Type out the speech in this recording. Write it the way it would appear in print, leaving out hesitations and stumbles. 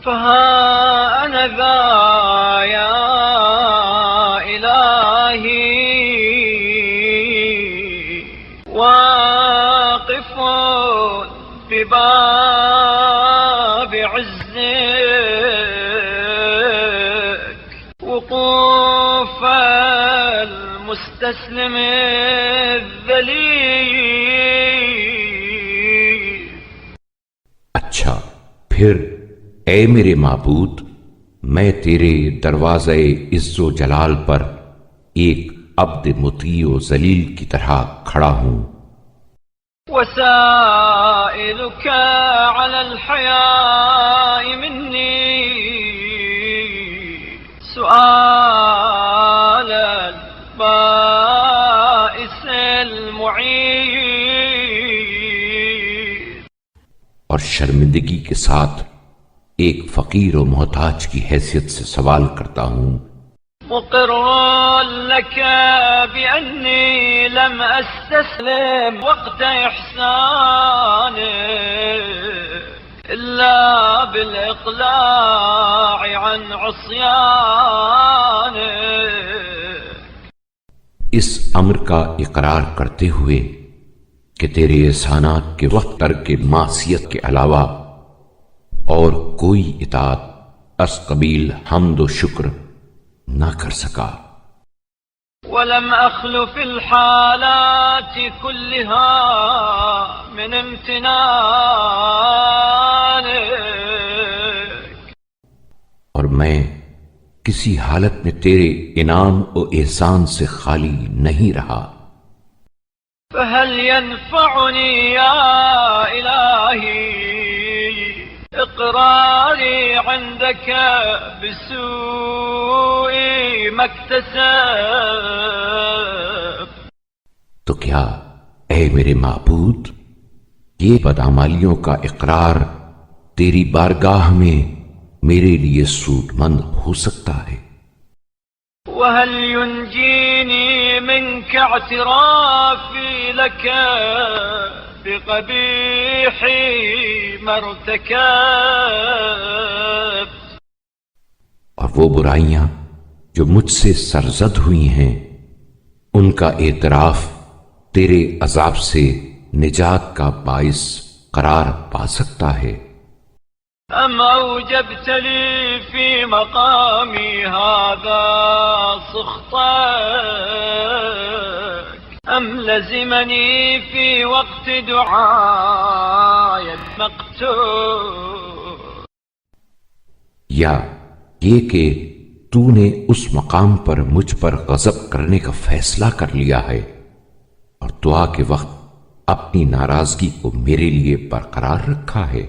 فها أنا ذا يا إلهي واقف بباب عزك وقوف المستسلم الذليل. اچھا پھر اے میرے معبود، میں تیرے دروازے عز و جلال پر ایک عبد مطیع و ذلیل کی طرح کھڑا ہوں، وسائلك على الحياء مني سؤال البائس المعين، اور شرمندگی کے ساتھ ایک فقیر و محتاج کی حیثیت سے سوال کرتا ہوں، مقر لك بأني لم أستسلم وقت إحسانك إلا بالإقلاع عن عصيانك. اس امر کا اقرار کرتے ہوئے کہ تیرے احسانات کے وقت ترک معصیت کے علاوہ اور کوئی اطاعت از قبیل حمد و شکر نہ کر سکا. ولم أخل في الحالات كلها من امتنانك، اور میں کسی حالت میں تیرے انعام و احسان سے خالی نہیں رہا. فهل ينفعني يا إلهي اقراري عندك بسوء ما اكتسب؟ تو کیا اے میرے معبود یہ بدعمالیوں کا اقرار تیری بارگاہ میں میرے لیے سود مند ہو سکتا ہے؟ وهل ينجيني منك اعترافي لك بقبيح ما ارتكبت؟ اور وہ برائیاں جو مجھ سے سرزد ہوئی ہیں ان کا اعتراف تیرے عذاب سے نجات کا باعث قرار پا سکتا ہے؟ أم أوجبت لي في مقامي هذا سخطك أم لزمني في وقت دعاي المقتول؟ یا یہ کہ تو نے اس مقام پر مجھ پر غضب کرنے کا فیصلہ کر لیا ہے اور دعا کے وقت اپنی ناراضگی کو میرے لیے برقرار رکھا ہے.